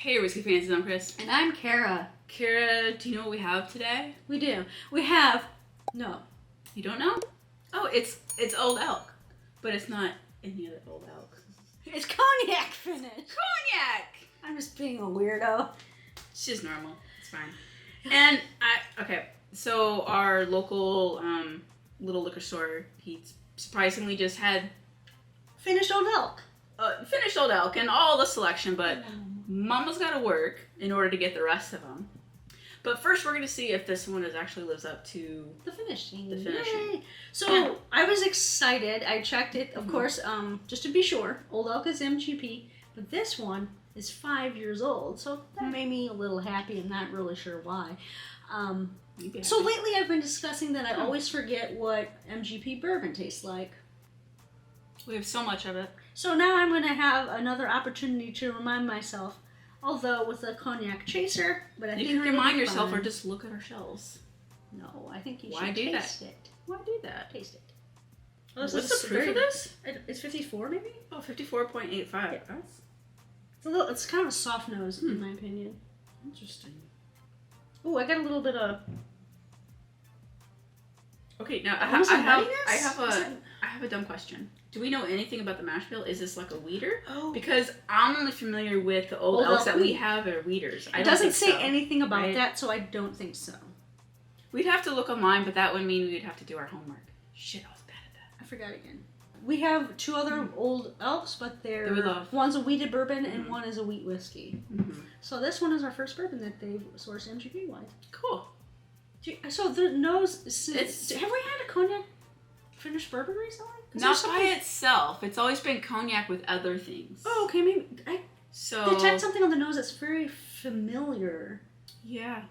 Hey, Whiskey Fans, I'm Chris. And I'm Kara. Kara, do you know what we have today? We do. We have... No. You don't know? Oh, it's Old Elk. But it's not any other Old Elk. It's Cognac Finished. Cognac! I'm just being a weirdo. It's just normal. It's fine. And so our local little liquor store, he surprisingly just had... Finished Old Elk. Finished Old Elk and all the selection, but Mama's got to work in order to get the rest of them. But first, we're going to see if this one actually lives up to the finishing. Yay. So I was excited. I checked it, of course, just to be sure. Old Elk is MGP, but this one is 5 years old, so that made me a little happy. I'm not really sure why. So lately, I've been discussing that I always forget what MGP bourbon tastes like. We have so much of it. So now I'm going to have another opportunity to remind myself, although with a cognac chaser, but I think you can remind yourself fine. or just look at our shelves. No, I think you Why should do taste that? it. Why do that? Taste it. Oh, what's the proof of this? It's 54 maybe? Oh, 54.85. Yeah. It's kind of a soft nose in my opinion. Interesting. Oh, I got a little bit of... Okay, now I have a dumb question. Do we know anything about the mash bill? Is this like a weeder? Oh. Because I'm only familiar with the old elks that we have are weeders. It doesn't say anything about that, so I don't think so. We'd have to look online, but that would mean we'd have to do our homework. Shit, I was bad at that. I forgot again. We have two other old elks, but one's a wheated bourbon and one is a wheat whiskey. So this one is our first bourbon that they've sourced MGP-wise. Cool. So the nose... have we had a cognac finished bourbon recently? Not by itself. It's always been cognac with other things. Oh, okay. Maybe I detect something on the nose that's very familiar. Yeah.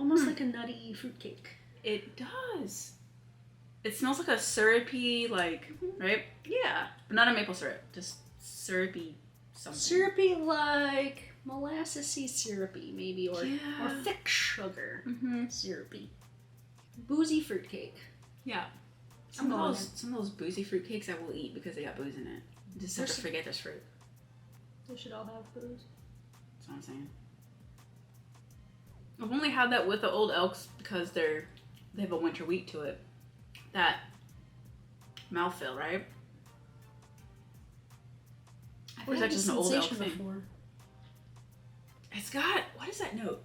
Almost like a nutty fruitcake. It does. It smells like a syrupy, right? Yeah. But not a maple syrup. Just syrupy something. Syrupy like molassesy syrupy, maybe, or thick sugar syrupy. Boozy fruitcake. Yeah. Some of those boozy fruitcakes I will eat because they got booze in it. Just have to forget there's fruit. They should all have booze. That's what I'm saying. I've only had that with the Old Elks because they have a winter wheat to it. That mouthfeel, right? Or is that just an Old Elk thing? Before. It's got, what is that note?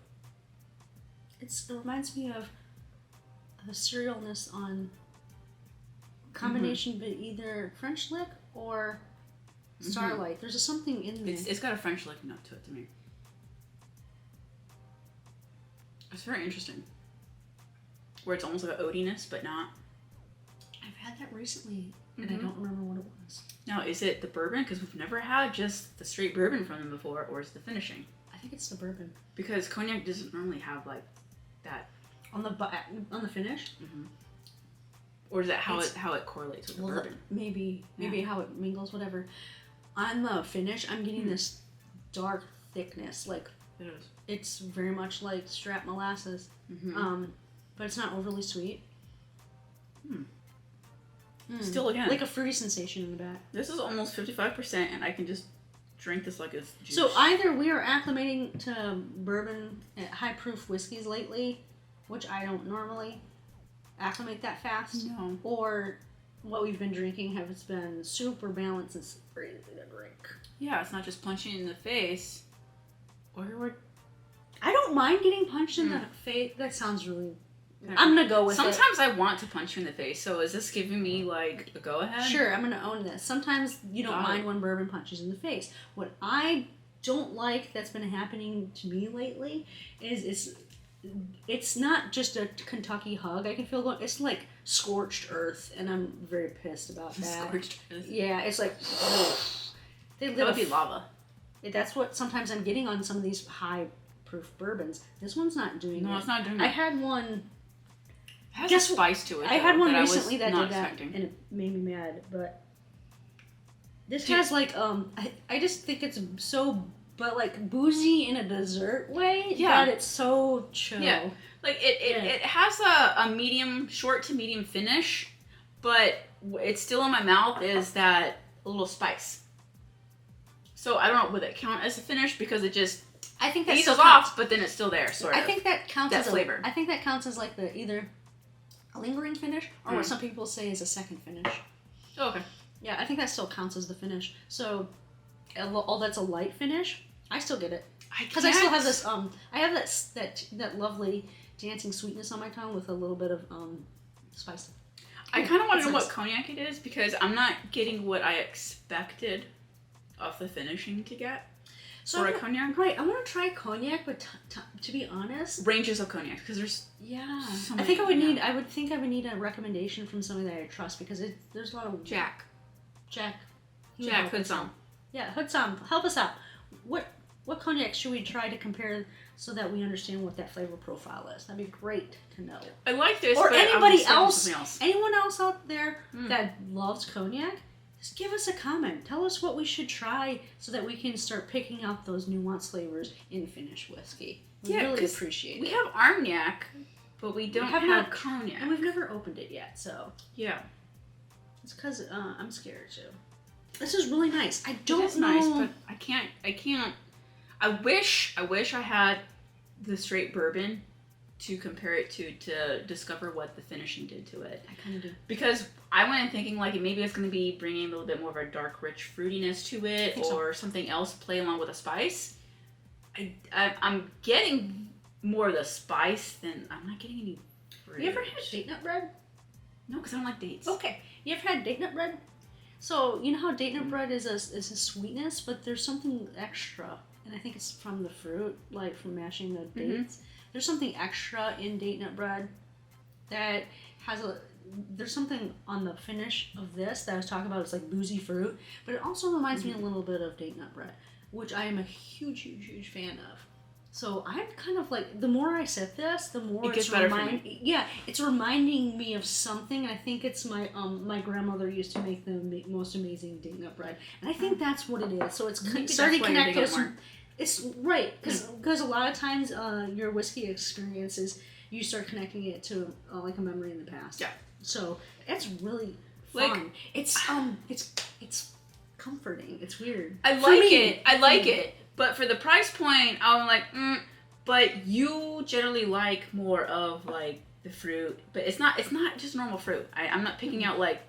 It reminds me of the cerealness on combination, but either French lick or Starlight. There's something in there. It's got a French lick note to it to me. It's very interesting. Where it's almost like an oatiness, but not. I've had that recently, and I don't remember what it was. Now, is it the bourbon? Because we've never had just the straight bourbon from them before, or is it the finishing? I think it's the bourbon. Because cognac doesn't normally have like that on the finish. Or is that how it correlates with the bourbon? Maybe how it mingles, whatever. On the finish, I'm getting this dark thickness, like it is. It's very much like strap molasses, but it's not overly sweet. Still again, like a fruity sensation in the back. This is almost 55%, and I can just drink this like it's juice. So either we are acclimating to bourbon, high proof whiskeys lately, which I don't normally acclimate that fast. No. Or what we've been drinking has been super balanced and super easy to drink. Yeah, it's not just punching in the face. I don't mind getting punched in the face. That sounds really... I'm going to go with Sometimes I want to punch you in the face, so is this giving me like a go-ahead? Sure, I'm going to own this. Sometimes you don't mind when bourbon punches in the face. What I don't like that's been happening to me lately is it's not just a Kentucky hug. I can feel going. It's like scorched earth, and I'm very pissed about that. Scorched earth. Yeah, it's like that would be lava. That's what sometimes I'm getting on some of these high proof bourbons. This one's not doing it. No, it's not doing it. I had one. It has a spice to it. I had one recently that did that, and it made me mad. But this has like I just think it's so. But like boozy in a dessert way, but it's so chill. Yeah, like it has a medium, short to medium finish, but it's still in my mouth is that a little spice. So I don't know, would it count as a finish because it just I think that eases off, but then it's still there, sort of. I think that counts that as flavor. I think that counts as like the either a lingering finish or what some people say is a second finish. Oh, okay. Yeah, I think that still counts as the finish. So, all that's a light finish, I still get it because I still have this. I have that lovely dancing sweetness on my tongue with a little bit of spice. I kind of want to know what cognac it is because I'm not getting what I expected of the finishing to get for a cognac. Right, I want to try cognac, but to be honest, ranges of cognac because there's so many, I think I would need. I would think I would need a recommendation from somebody that I trust because there's a lot of Jack Hoodsam. Yeah, Hoodsam, help us out. What cognac should we try to compare so that we understand what that flavor profile is? That'd be great to know. I like this. Or but anybody else, anyone else out there that loves cognac, just give us a comment. Tell us what we should try so that we can start picking out those nuanced flavors in finished whiskey. We really appreciate it. We have Armagnac, but we don't have cognac. And we've never opened it yet, so. Yeah. It's because I'm scared too. This is really nice. I don't know. Nice, but I can't. I wish I had the straight bourbon to compare it to discover what the finishing did to it. I kind of do. Because I went in thinking like maybe it's going to be bringing a little bit more of a dark, rich fruitiness to it or something else play along with a spice. I'm getting more of the spice than I'm not getting any fruit. You ever had date nut bread? No, because I don't like dates. Okay. You ever had date nut bread? So, you know how date nut bread is a sweetness, but there's something extra. And I think it's from the fruit, like from mashing the dates. There's something extra in date nut bread that has there's something on the finish of this that I was talking about. It's like boozy fruit, but it also reminds me a little bit of date nut bread, which I am a huge fan of. So I'm kind of like, the more I sip this, the more it gets better for me. Yeah, it's reminding me of something. And I think it's my grandmother used to make the most amazing date nut bread, and I think that's what it is. So it's starting to connect those. It's right because a lot of times your whiskey experiences, you start connecting it to like a memory in the past. Yeah. So it's really fun. It's comforting. It's weird. I like it. But for the price point, I'm like, but you generally like more of like the fruit, but it's not just normal fruit. I'm not picking out like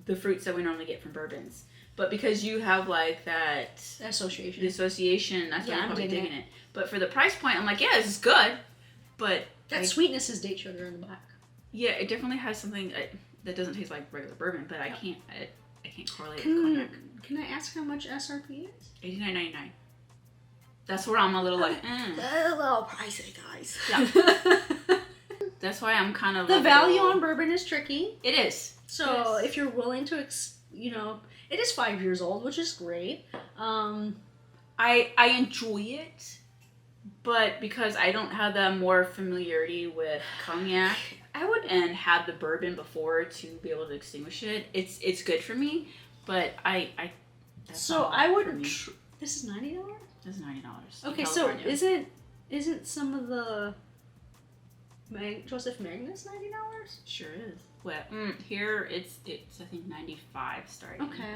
the fruits that we normally get from bourbons, but because you have like that association, that's why I'm probably digging it. But for the price point, I'm like, yeah, this is good, but that sweetness is date sugar in the back. Yeah, it definitely has something that doesn't taste like regular bourbon, but I can't correlate it with cognac. Can I ask how much SRP is? $89.99. That's where I'm a little like, a little pricey, guys. Yeah. That's why I'm kind of the value on bourbon is tricky. It is. So if you're willing to, it is 5 years old, which is great. I enjoy it, but because I don't have that more familiarity with cognac, and had the bourbon before to be able to distinguish it. It's good for me, but I. So I would. This is $90. This is $90. Okay, so isn't some of the Joseph Magnus $90? Sure is. Well, here it's I think $95 starting. Okay.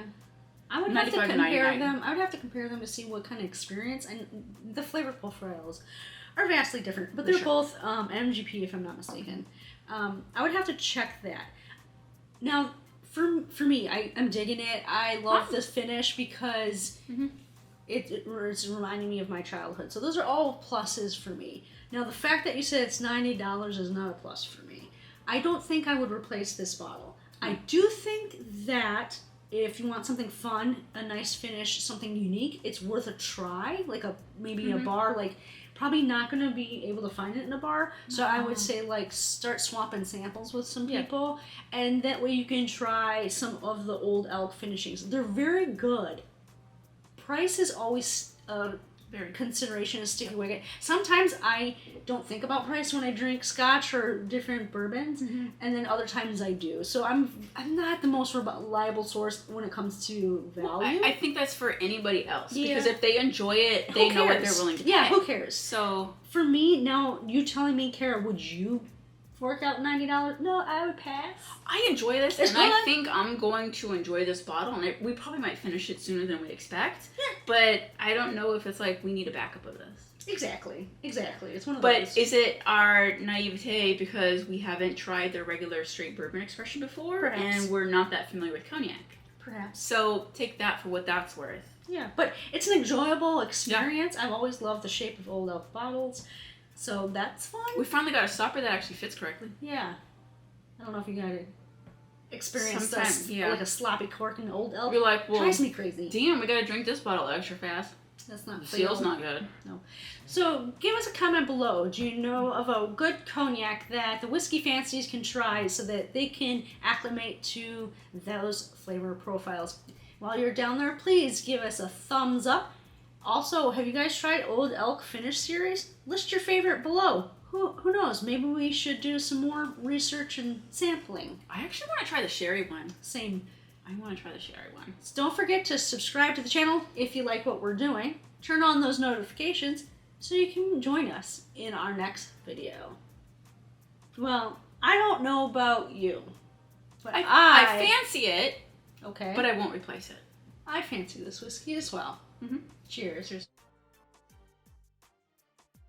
I would have to compare them. I would have to compare them to see what kind of experience, and the flavor profiles are vastly different, but they're both MGP if I'm not mistaken. I would have to check that. Now, for me, I'm digging it. I love this finish because it's reminding me of my childhood. So those are all pluses for me. Now, the fact that you said it's $90 is not a plus for me. I don't think I would replace this bottle. I do think that if you want something fun, a nice finish, something unique, it's worth a try. Like maybe a bar, like probably not going to be able to find it in a bar. So I would say like start swapping samples with some people, and that way you can try some of the old Elk finishings. They're very good. Price is always a consideration of sticky wicket. Sometimes I don't think about price when I drink scotch or different bourbons, and then other times I do. So I'm not the most reliable source when it comes to value. Well, I think that's for anybody else because if they enjoy it, they know what they're willing to pay. Yeah, who cares? So for me now, you telling me, Kara, would you fork out $90. No, I would pass. I enjoy this, It's and good. I think I'm going to enjoy this bottle, and we probably might finish it sooner than we expect. Yeah. But I don't know if it's like we need a backup of this. Exactly. It's one of But those. is it our naivete because we haven't tried the regular straight bourbon expression before, Perhaps. and we're not that familiar with cognac? Perhaps. So take that for what that's worth. Yeah, but it's an enjoyable experience. I've always loved the shape of Old Elk bottles, so that's fun. We finally got a stopper that actually fits correctly. Yeah. I don't know if you got to experience Sometimes, this, yeah. like a sloppy cork in Old Elk. You're like, well, Drives me crazy. damn, we gotta drink this bottle extra fast. That's not The for seal's y'all. not good. No. So give us a comment below. Do you know of a good cognac that the whiskey fancies can try so that they can acclimate to those flavor profiles? While you're down there, please give us a thumbs up. Also, have you guys tried Old Elk Finished series? List your favorite below. Who knows? Maybe we should do some more research and sampling. I actually want to try the sherry one. Same. I want to try the sherry one. So don't forget to subscribe to the channel if you like what we're doing. Turn on those notifications so you can join us in our next video. Well, I don't know about you, but I fancy it, okay, but I won't replace it. I fancy this whiskey as well. Mm-hmm. Cheers.